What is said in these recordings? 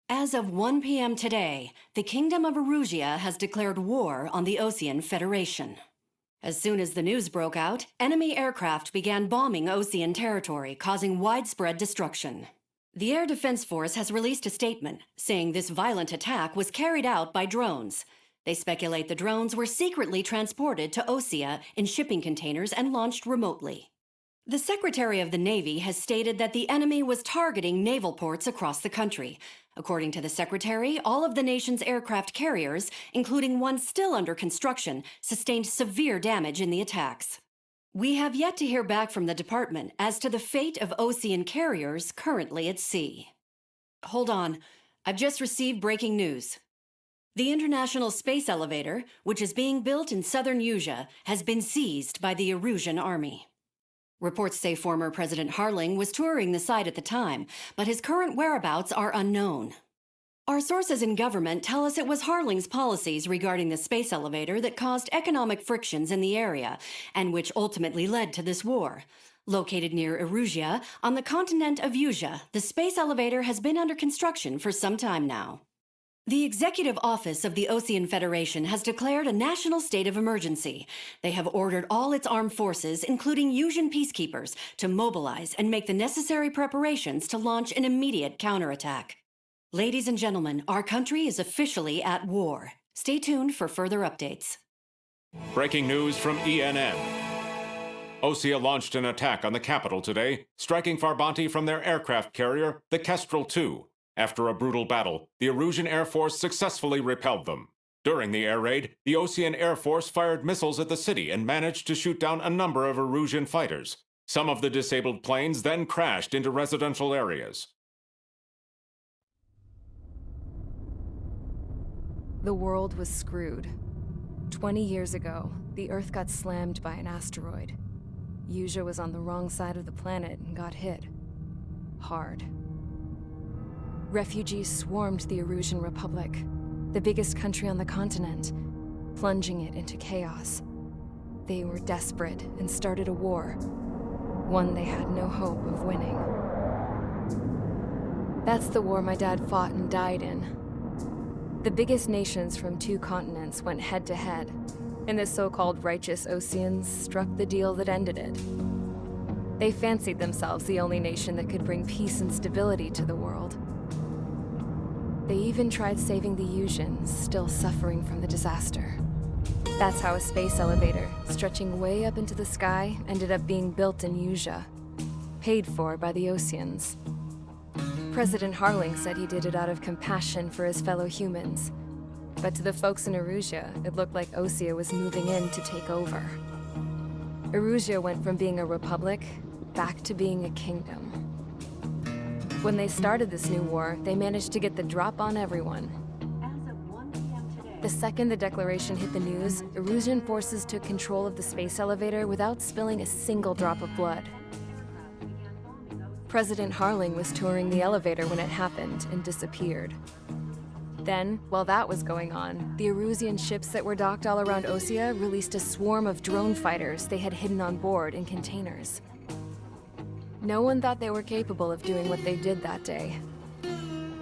As of 1 p.m. today, the Kingdom of Erusia has declared war on the Osean Federation. As soon as the news broke out, enemy aircraft began bombing Osean territory, causing widespread destruction. The Air Defense Force has released a statement saying this violent attack was carried out by drones. They speculate the drones were secretly transported to Osea in shipping containers and launched remotely. The Secretary of the Navy has stated that the enemy was targeting naval ports across the country. According to the Secretary, all of the nation's aircraft carriers, including one still under construction, sustained severe damage in the attacks. We have yet to hear back from the department as to the fate of Osean carriers currently at sea. Hold on, I've just received breaking news. The International Space Elevator, which is being built in southern Usea, has been seized by the Erusian Army. Reports say former President Harling was touring the site at the time, but his current whereabouts are unknown. Our sources in government tell us it was Harling's policies regarding the space elevator that caused economic frictions in the area, and which ultimately led to this war. Located near Erusia, on the continent of Usea, the space elevator has been under construction for some time now. The Executive Office of the Osean Federation has declared a national state of emergency. They have ordered all its armed forces, including Usian peacekeepers, to mobilize and make the necessary preparations to launch an immediate counterattack. Ladies and gentlemen, our country is officially at war. Stay tuned for further updates. Breaking news from ENN. Osea launched an attack on the capital today, striking Farbanti from their aircraft carrier, the Kestrel II. After a brutal battle, the Erusian Air Force successfully repelled them. During the air raid, the Osean Air Force fired missiles at the city and managed to shoot down a number of Erusian fighters. Some of the disabled planes then crashed into residential areas. The world was screwed. 20 years ago, the Earth got slammed by an asteroid. Usea was on the wrong side of the planet and got hit. Hard. Refugees swarmed the Erusian Republic, the biggest country on the continent, plunging it into chaos. They were desperate and started a war, one they had no hope of winning. That's the war my dad fought and died in. The biggest nations from 2 continents went head-to-head, and the so-called righteous Oseans struck the deal that ended it. They fancied themselves the only nation that could bring peace and stability to the world. They even tried saving the Usians, still suffering from the disaster. That's how a space elevator, stretching way up into the sky, ended up being built in Usea, paid for by the Oseans. President Harling said he did it out of compassion for his fellow humans. But to the folks in Erusia, it looked like Osea was moving in to take over. Erusia went from being a republic back to being a kingdom. When they started this new war, they managed to get the drop on everyone. As of 1 p.m. today, The second the declaration hit the news, Erusian forces took control of the space elevator without spilling a single drop of blood. President Harling was touring the elevator when it happened and disappeared. Then, while that was going on, the Erusian ships that were docked all around Osea released a swarm of drone fighters they had hidden on board in containers. No one thought they were capable of doing what they did that day.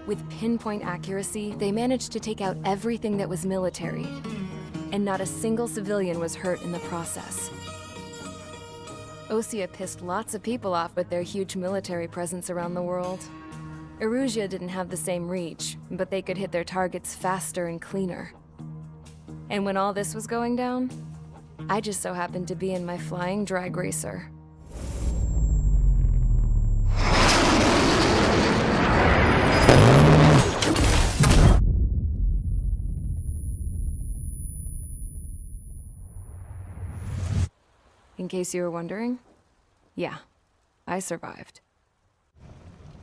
With pinpoint accuracy, they managed to take out everything that was military, and not a single civilian was hurt in the process. Osea pissed lots of people off with their huge military presence around the world. Erusia didn't have the same reach, but they could hit their targets faster and cleaner. And when all this was going down, I just so happened to be in my flying drag racer. In case you were wondering, yeah, I survived.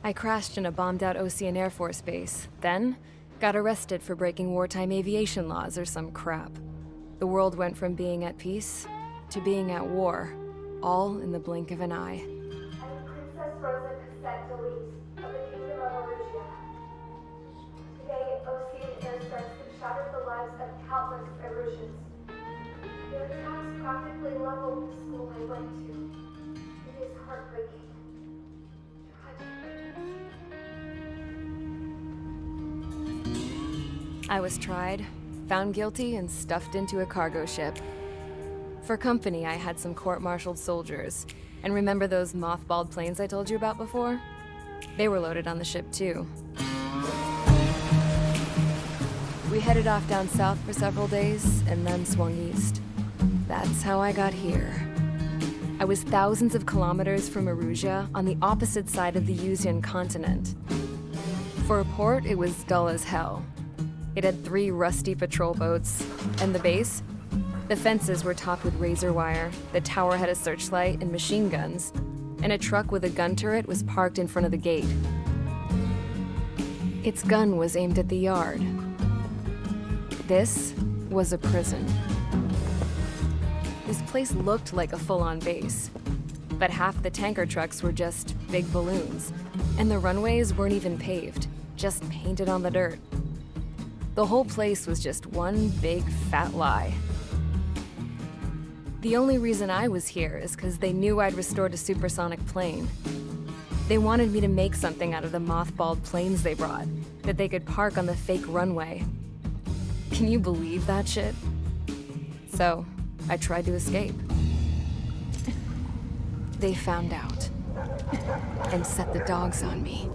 I crashed in a bombed-out Osean Air Force base, then got arrested for breaking wartime aviation laws or some crap. The world went from being at peace to being at war, all in the blink of an eye. I'm Princess Rosa Cassette Deluxe of the Kingdom of Erusia. Today, Osean airstrikes have shattered the lives of countless Erusians. Their attacks practically leveled the school I went to. It is heartbreaking. Tragic. I was tried, found guilty, and stuffed into a cargo ship. For company, I had some court-martialed soldiers. And remember those mothballed planes I told you about before? They were loaded on the ship too. We headed off down south for several days, and then swung east. That's how I got here. I was thousands of kilometers from Erusia, on the opposite side of the Yuzian continent. For a port, it was dull as hell. It had 3 rusty patrol boats, and the base? The fences were topped with razor wire, the tower had a searchlight and machine guns, and a truck with a gun turret was parked in front of the gate. Its gun was aimed at the yard. This was a prison. This place looked like a full-on base, but half the tanker trucks were just big balloons, and the runways weren't even paved, just painted on the dirt. The whole place was just one big fat lie. The only reason I was here is because they knew I'd restored a supersonic plane. They wanted me to make something out of the mothballed planes they brought, that they could park on the fake runway. Can you believe that shit? So, I tried to escape. They found out, and set the dogs on me.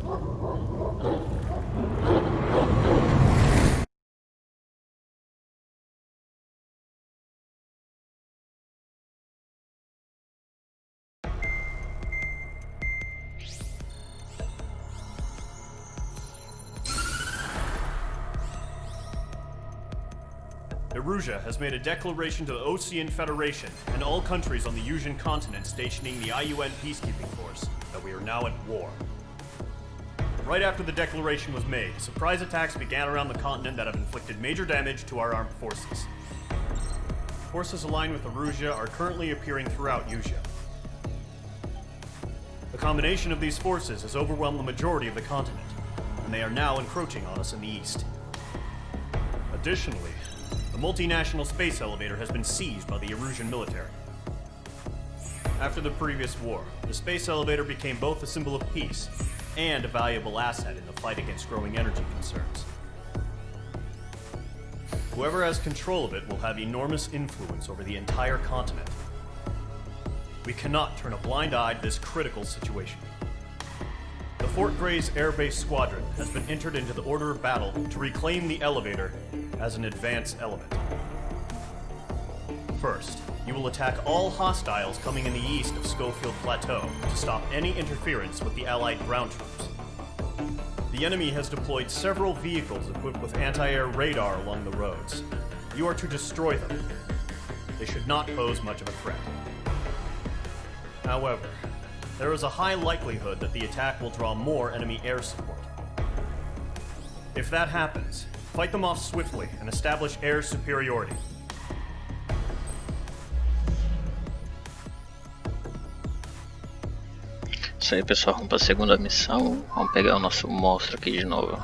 Erusia has made a declaration to the Ocean Federation and all countries on the Yuzian continent stationing the IUN peacekeeping force that we are now at war. Right after the declaration was made, surprise attacks began around the continent that have inflicted major damage to our armed forces. Forces aligned with Erusia are currently appearing throughout Yusia. The combination of these forces has overwhelmed the majority of the continent, and they are now encroaching on us in the east. Additionally, the multinational space elevator has been seized by the Erusian military. After the previous war, the space elevator became both a symbol of peace and a valuable asset in the fight against growing energy concerns. Whoever has control of it will have enormous influence over the entire continent. We cannot turn a blind eye to this critical situation. The Fort Gray's Air Base Squadron has been entered into the order of battle to reclaim the elevator as an advance element. First, you will attack all hostiles coming in the east of Schofield Plateau to stop any interference with the Allied ground troops. The enemy has deployed several vehicles equipped with anti-air radar along the roads. You are to destroy them. They should not pose much of a threat. However, there is a high likelihood that the attack will draw more enemy air support. If that happens, fight them off swiftly and establish air superiority. Isso aí, pessoal, vamos para a segunda missão. Vamos pegar o nosso monstro aqui de novo.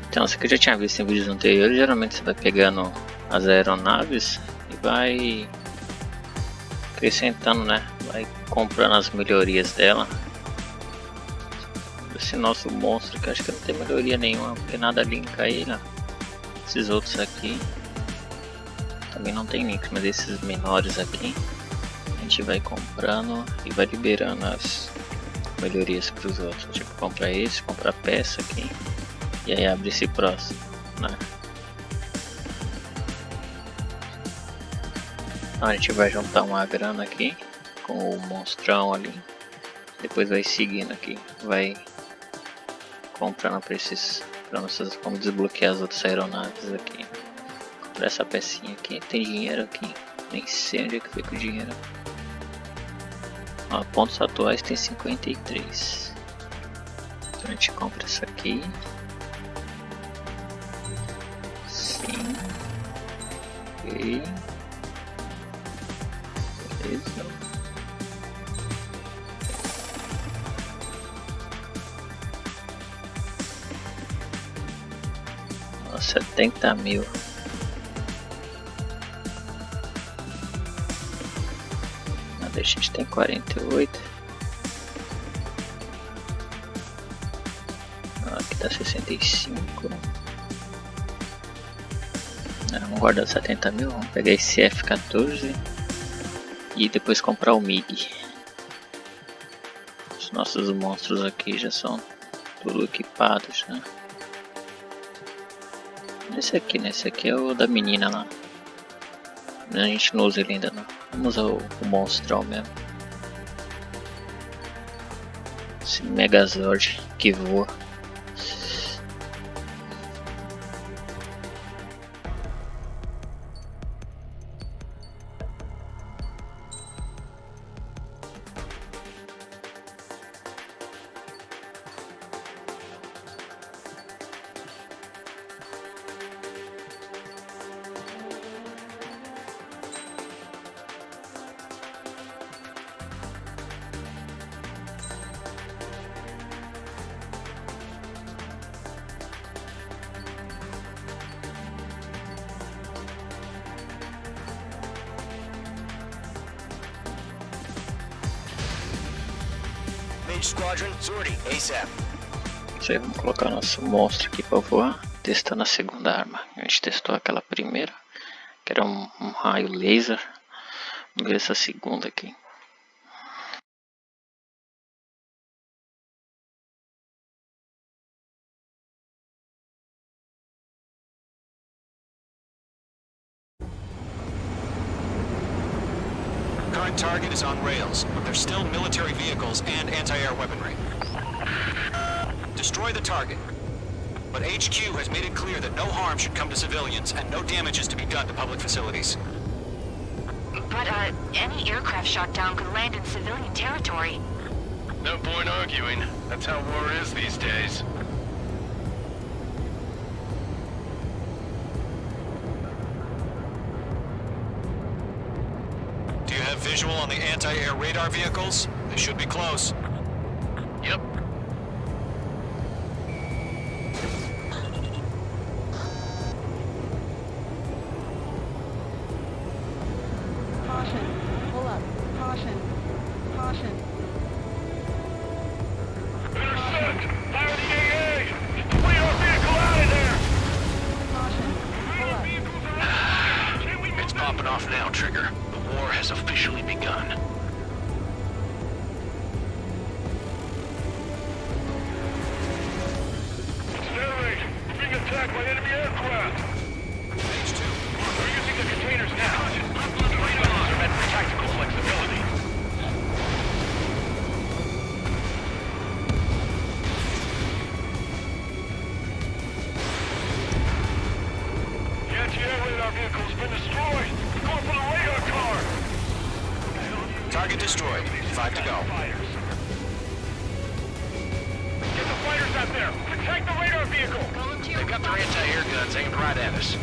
Então, você que já tinha visto em vídeos anteriores, geralmente você vai pegando as aeronaves e vai acrescentando, né? Vai comprando as melhorias dela. Esse nosso monstro que acho que não tem melhoria nenhuma, porque nada linka ele, ó. Esses outros aqui também não tem link, mas esses menores aqui a gente vai comprando e vai liberando as melhorias para os outros. Tipo, comprar esse, comprar peça aqui. E aí abre esse próximo, né? Então a gente vai juntar uma grana aqui com o monstrão ali. Depois vai seguindo aqui, vai comprando para esses, para nossas, vamos desbloquear as outras aeronaves aqui. Comprar essa pecinha aqui, tem dinheiro aqui, nem sei onde é que foi com o dinheiro. Ó, pontos atuais tem 53. Então a gente compra essa aqui. Sim. Ok. Beleza. Nossa, 70 mil. A gente tem 48. Aqui tá 65. Vamos guardar 70 mil. Vamos pegar esse F14 e depois comprar o MiG. Os nossos monstros aqui já são tudo equipados, né? Esse aqui, né? Esse aqui é o da menina lá. A gente não usa ele ainda não. Vamos usar o monstrão mesmo. Esse Megazord que voa. Squadron, sortie, ASAP. Isso aí, vamos colocar nosso monstro aqui para voar. Testando a segunda arma. A gente testou aquela primeira, que era um raio laser. Vamos ver essa segunda aqui. Current target is on rails, but there's still military vehicles and anti-air weaponry. Destroy the target. But HQ has made it clear that no harm should come to civilians and no damage is to be done to public facilities. But, any aircraft shot down could land in civilian territory. No point arguing. That's how war is these days. Do you have visual on the anti-air radar vehicles? They should be close. Yep. Caution. Pull up. Caution. Caution. Intercept! Fire the AA! Flee our vehicle out of there! Caution. Pull up. It's popping off now, Trigger. The war has officially begun. Accelerate! We're being attacked by enemy aircraft! H2. We're using the containers now. The radars are meant for tactical flexibility. The anti-air radar vehicle's been destroyed! We're going for the radar car! Target destroyed. 5 to go. Get the fighters out there! Protect the radar vehicle! They've got their anti-air guns aimed right at us.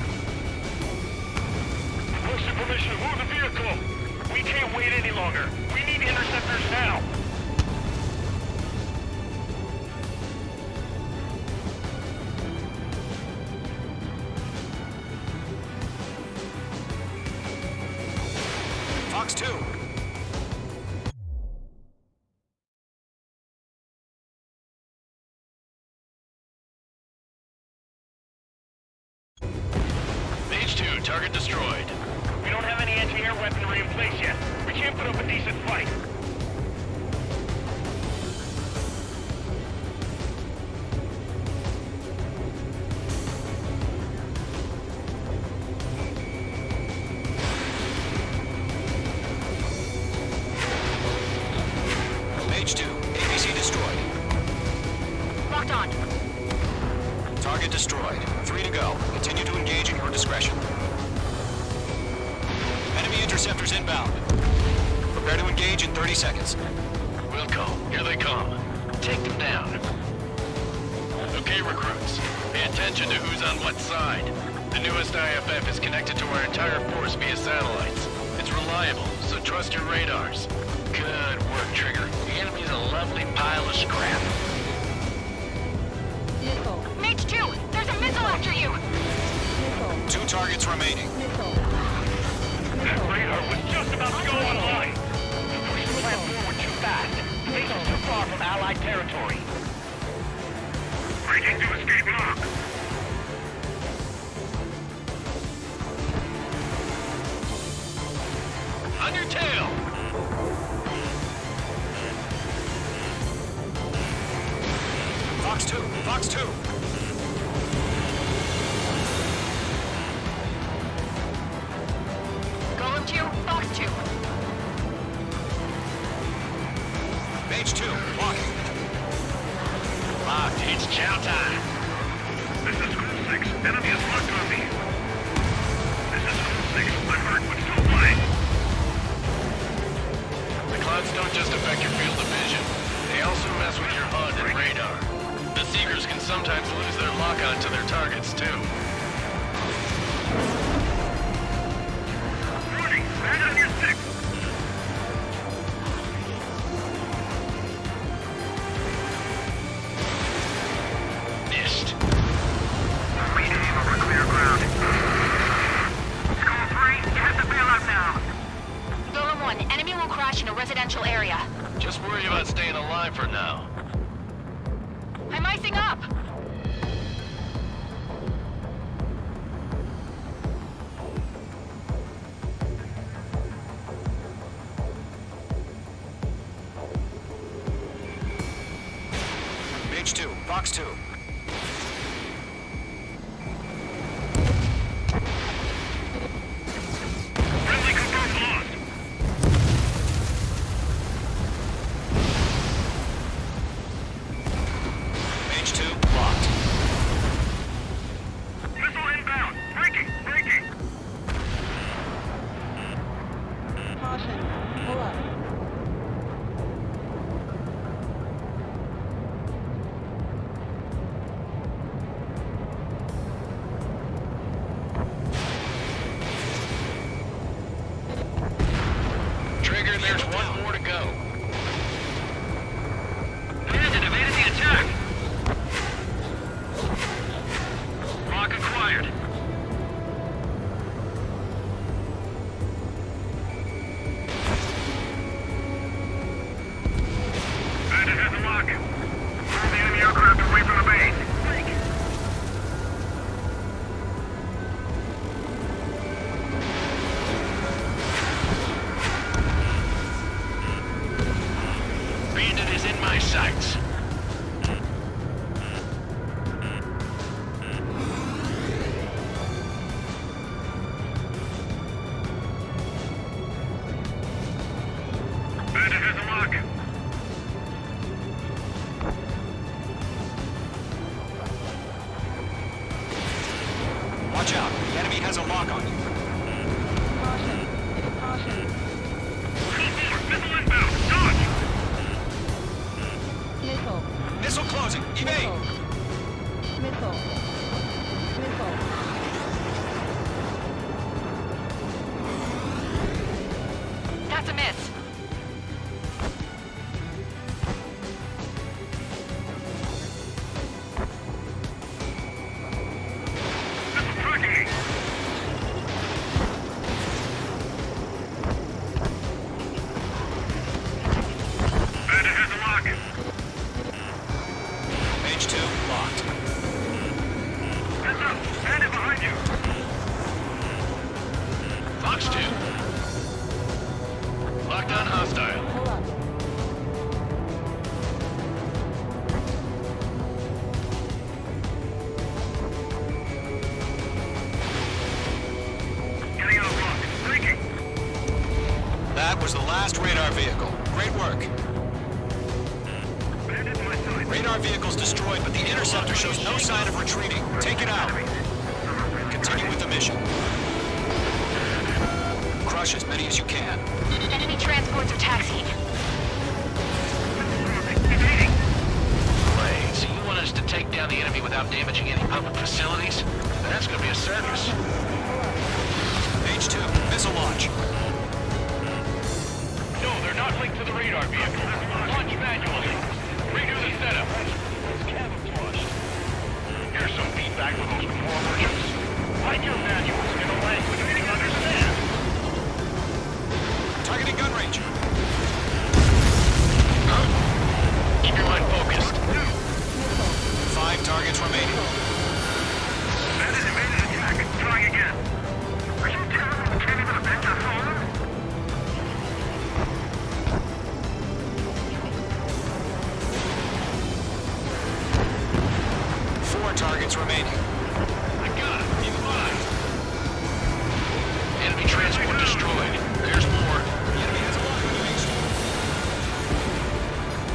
Requesting permission to move the vehicle! We can't wait any longer! We need interceptors now! Fox 2. H2, target destroyed. We don't have any anti-air weaponry in place yet. We can't put up a decent fight. H2. ABC destroyed. Locked on. Target destroyed. 3 to go. Continue to engage at your discretion. Enemy interceptors inbound. Prepare to engage in 30 seconds. Wilco, here they come. Take them down. Okay, recruits. Pay attention to who's on what side. The newest IFF is connected to our entire force via satellites. It's reliable, so trust your radars. Good work, Trigger. The enemy's a lovely pile of scrap. Missile. Mage 2, there's a missile after you! Missile. 2 targets remaining. Missile. That Missile. radar was just about to go online. You pushed the plan forward too fast. Base is too far from Allied territory. Breaking to escape lock. On your tail! Fox 2, Fox 2. Golem 2, Fox 2. Mage 2, walking. Locked, it's chow time. This is School 6. Enemy is locked on me. This is School 6. I'm hurt, but still playing. The clouds don't just affect your field of vision. They also mess with your HUD and radar. The Seekers can sometimes lose their lock-on to their targets, too. Running! Stand on your 6! Missed. Rename over clear ground. School 3, you have to bail out now. Golem 1, enemy will crash in a residential area. Just worry about staying alive for now. I'm icing up! Mage 2, Fox 2. Friendly confirmed lost. Mage 2, locked. Missile inbound. Breaking! Breaking! Caution. Pull up. Trigger, there's one more to go. Landed, evaded the attack. Lock acquired. Bandit has a lock. Move the enemy aircraft away from the base. Bandit is in my sights. Bandit has a lock. Watch out. Enemy has a lock on you. Caution. Caution. School 4, missile inbound. Dodge! Missile. Missile closing. Evade. Missile. Missile. That's a miss. Missile tracking me. Bandit has a lock. Mage 2, locked. Heads up. Bandit behind you. Fox 2. Lockdown hostile. Pull up. Getting out of lock. Breaking. That was the last radar vehicle. Great work. Bandit in my sight. Radar vehicle's destroyed, but the interceptor shows no sign of retreating. Take it out. Continue with the mission. Crush as many as you can. Enemy transports are taxiing. Evading. Wait, so you want manage to take down the enemy without damaging any public facilities, then that's gonna be a circus. H2, missile launch. No, they're not linked to the radar vehicle. Launch manually. Redo the setup. Camouflaged. Here's some feedback for those control merchants. Write your manuals in a language we can understand. Targeting gun range. Keep your mind focused. 5 targets remaining. Bandit evaded attack. Trying again. Are you telling me we can't even bend your phone? Four targets remaining. I got it. Keep in mind. Enemy transport destroyed. There's more. The enemy has a lock on you, H2.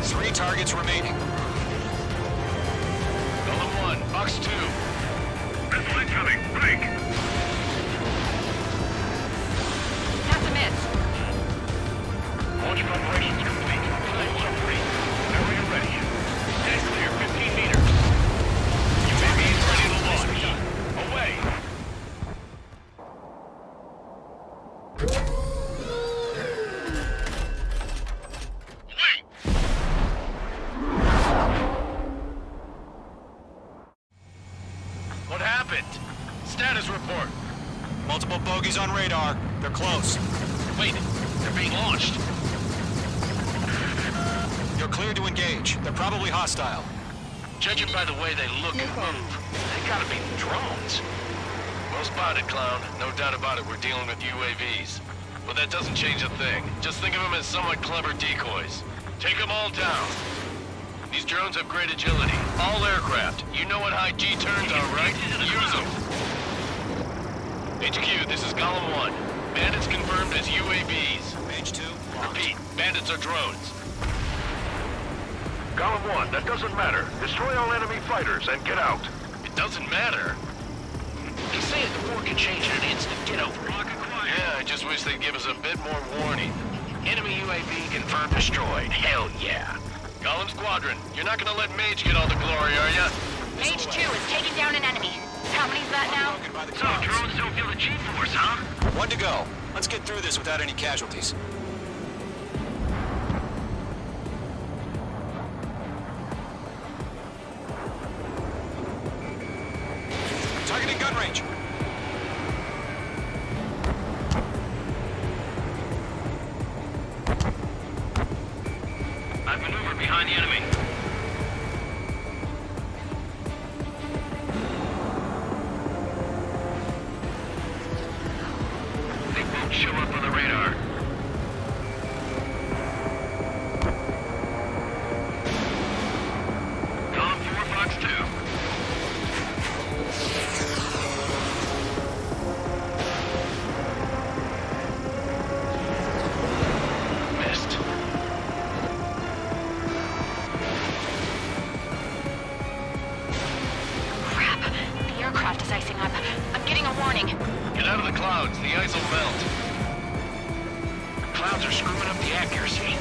3 targets remaining. Golem 1, Box 2. Missile incoming. Break. That's a miss. Launch operations complete. Sails are free. Area ready. Dead clear, 15 meters. UAV's ready to launch. Away. What happened? Status report. Multiple bogeys on radar. They're close. Wait, they're being launched. You're clear to engage. They're probably hostile. Judging by the way they look and move, they gotta be drones. Well spotted, clown. No doubt about it, we're dealing with UAVs. But that doesn't change a thing. Just think of them as somewhat clever decoys. Take them all down. These drones have great agility. All aircraft. You know what high G turns are, right? Use them. HQ, this is Golem 1. Bandits confirmed as UAVs. H2, Repeat, bandits are drones. Golem 1, that doesn't matter. Destroy all enemy fighters and get out. It doesn't matter. They say it, the war can change in an instant. Get over it. Yeah, I just wish they'd give us a bit more warning. Enemy UAV confirmed destroyed. Hell yeah. Golem Squadron, you're not gonna let Mage get all the glory, are ya? Mage 2 is taking down an enemy. How many's that now? So drones don't feel the G-force, huh? 1 to go. Let's get through this without any casualties. Targeting gun range. I've maneuvered behind the enemy. They won't show up on the radar. Golem 4, Fox 2. Missed. Crap. The aircraft is icing up. I'm getting a warning. Get out of the clouds, the ice will melt. Clouds are screwing up the accuracy.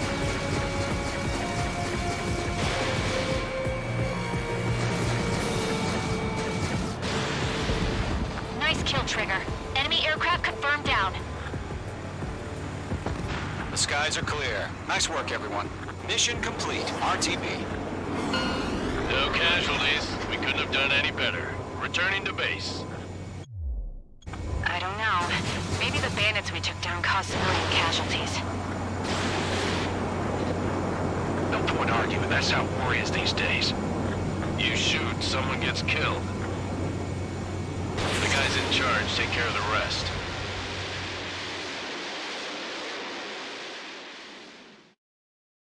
Nice kill, Trigger. Enemy aircraft confirmed down. The skies are clear. Nice work, everyone. Mission complete. RTB. No casualties. We couldn't have done any better. Returning to base. I don't know. Maybe the bandits we took down caused civilian casualties. No point arguing. That's how war is these days. You shoot, someone gets killed. The guys in charge take care of the rest.